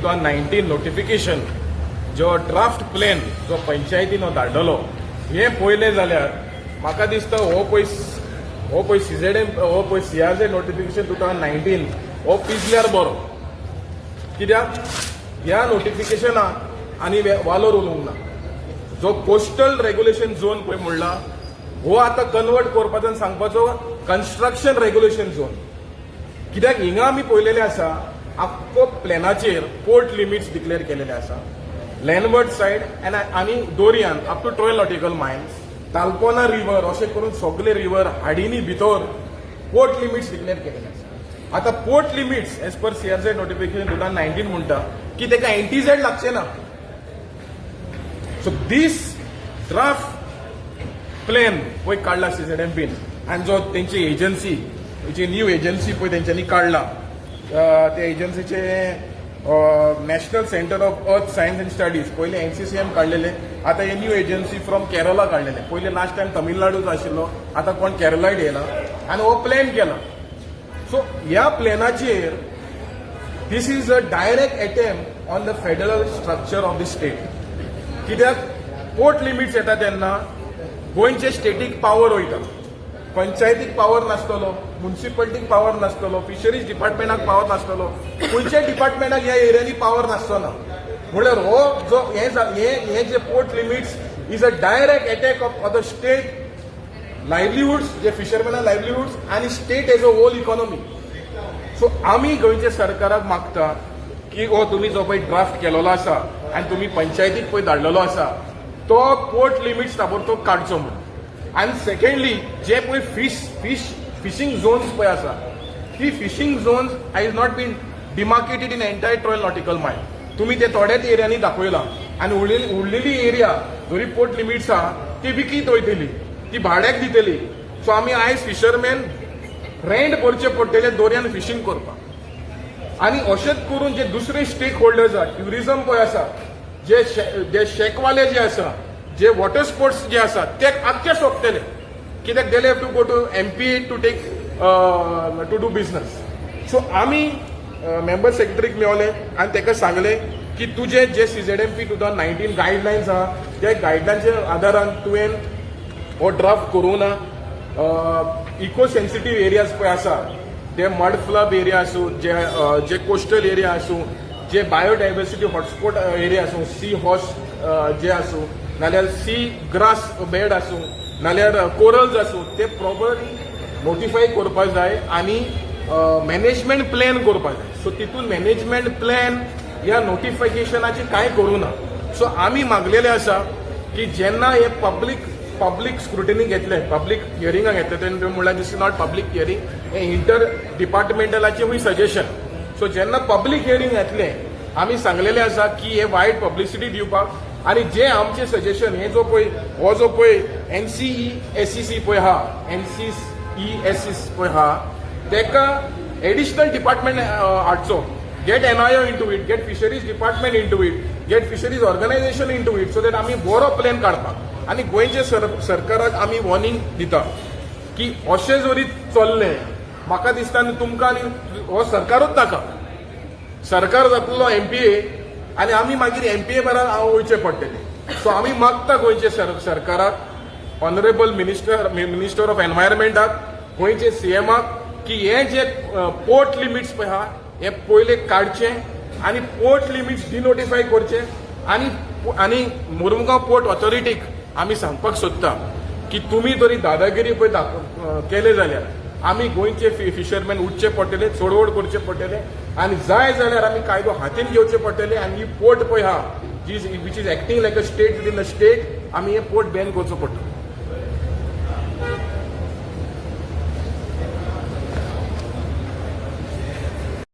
2019 notification जो draft plan जो पंचायतीन धाडलो हे पळयलें जाल्यार म्हाका दिसता हो पळय CRZ नोटिफिकेशन 2019 हो पिजल्यार बरो. कित्याक ह्या नोटिफिकेशनाक आनी वालोर उलोवंक ना. जो कोस्टल रेग्युलेशन झोन पळय म्हणला हो आतां कन्वर्ट करपाचो आनी सांगपाचो कन्स्ट्रक्शन रेग्युलेशन झोन. कित्याक हिंगा आमी पळयलेले आसा आख्खो प्लॅनाचेर पोर्ट लिमिट्स डिक्लेअर केलेले आसा. लँडवर्ड सायड आनी दोरयान up to 12 nautical miles, Talpona river अशें करून सगळे रिव्हर हाडीनी भितर पोर्ट लिमिट्स डिक्लेअर केलेले आसा. आतां port limits as per CRZ notification 2019 म्हणटा की तेका NTZ लागचे ना. सो दीस ड्राफ्ट प्लॅन पळय काडला CZMPन आनी जो तेंची एजन्सी जी न्यू एजन्सी पळय तेंच्यांनी काडला त्या एजन्सीचे National Centre of Earth Science and Studies पयले NCCM काडलेले, आता हे न्यू एजन्सी फ्रॉम केरला काडलेले. पयले लास्ट टायम तमिळनाडूच आशिल्लो, आता कोण केरलाय येयला आनी हो प्लॅन केला. सो ह्या प्लॅनाचेर this is a direct attempt on the federal structure of the state. कित्याक पोर्ट लिमिट्स येता तेन्ना गोंयचे स्टेटीक पावर वयता. पंचायतीक पावर नासतलो, म्युन्सिपालिटीक पावर नासतलो, फिशरीज डिपार्टमेंटाक पावर नासतलो, खंयच्या डिपार्टमेंटाक ह्या एरियांनी पावर नासतना. म्हणल्यार हो जो हे जे port limits is a direct attack of the state livelihoods, जे फिशरमॅना लायव्हलीहुड्स आनी state as a whole economy. So आमी गोंयच्या सरकाराक मागता की हो तुमी जो पळय ड्राफ्ट केलेलो आसा आनी तुमी पंचायतीक पळय धाडलेलो आसा तो पोर्ट लिमिट्स ताबडतोब काडचो म्हणून. आनी सेकंडली जे पळय फिशींग झोन्स पळय आसा ही fishing zones has not been demarcated in entire 12 nautical mile. तुमी ते थोड्याच एरियांनी दाखयला आनी उरलेली एरिया जरी पोर्ट लिमिट्स आहा ती विकीत वयतली, ती भाड्याक दितली. सो आमी आयज फिशरमॅन रेंट भरचे पडटले दोरयान फिशींग करपाक. आनी अशेंच करून जे दुसरे स्टेक होल्डर्स आहा, ट्युरिझम पळय आसा, जे शेकवाले जे आसा, जे वॉटर स्पोर्ट्स जे आसा ते आख्खे सोंपतले. कित्याक they have to go to MPA to take to do business. So आमी मेंबर सेक्रेटरीक मेळ्ळे आनी ताका सांगले की तुजे जे CZMP 2019 गायडलायन्स आहा त्या गायडलायन्सच्या आदारान तुवें हो ड्राफ्ट करूं ना. इको सेन्सिटीव एरियाज पळय आसा ते मड फ्लड एरिया आसूं, जे कोस्टल एरिया आसूं, जे बायोडायवर्सिटी हॉटस्पॉट एरिया आसूं, सी हॉर्स जे आसूं, नाल्यार सी ग्रास बेड आसूं, नाल्यार कोरल्स आसूं, ते प्रॉपरली नोटिफाय करपाक जाय आनी मॅनेजमेंट प्लॅन करपाक जाय. सो तितून मॅनेजमेंट प्लॅन ह्या नोटिफिकेशनाची कांय करूं ना. सो आमी मागलेले आसा की जेन्ना हे पब्लीक स्क्रुटिनी घेतले, पब्लीक हियरिंगाक घेतले तेन्ना म्हणल्यार दिस इज नॉट पब्लीक हियरिंग, हे इंटर डिपार्टमेंटलाचे खूंय सजेशन. सो जेन्ना पब्लीक हियरिंग घेतले आमी सांगलेले आसा की हे वायट पब्लिसिटी दिवपाक आनी जे आमचे सजेशन हो जो पळय NCESCC पळय हा, NCESCC पळय हा, तेका एडिशनल डिपार्टमेंट हाडचो. Get NIO into it, get fisheries department into it, get fisheries organisation into it, so that आमी बरो प्लॅन काडपाक. आनी गोंयच्या सरकाराक आमी वॉर्निंग दिता की अशें जरी चल्लें म्हाका दिसता आनी तुमकां आनी हो सरकारूच नाका, सरकार जातलो MPA आनी आमी मागीर MPA बराबर वयचे पडटले. सो आमी मागता गोंयचे सरकाराक, ऑनरेबल मिनिस्टर ऑफ एनवायरमेंटाक, गोंयचे CMाक की हे जे पोर्ट लिमिट्स पळय आहा हे पयले काडचे आनी पोर्ट लिमिट्स डिनोटिफाय करचे. आनी मुर्मुगांव पोर्ट ऑथॉरिटीक आमी सांगपाक सोदता की तुमी जरी दादागिरी पळय केले जाल्यार आमी गोंयचे फिशरमॅन उठचे पडटले, चोडवड करचे पडटले आनी जाय जाल्यार आमी कायदो हातीन घेवचे पडटले. आनी ही पोर्ट पळय आहा which is acting like a state with in a state, आमी हे पोर्ट बॅन करचो पडटलो.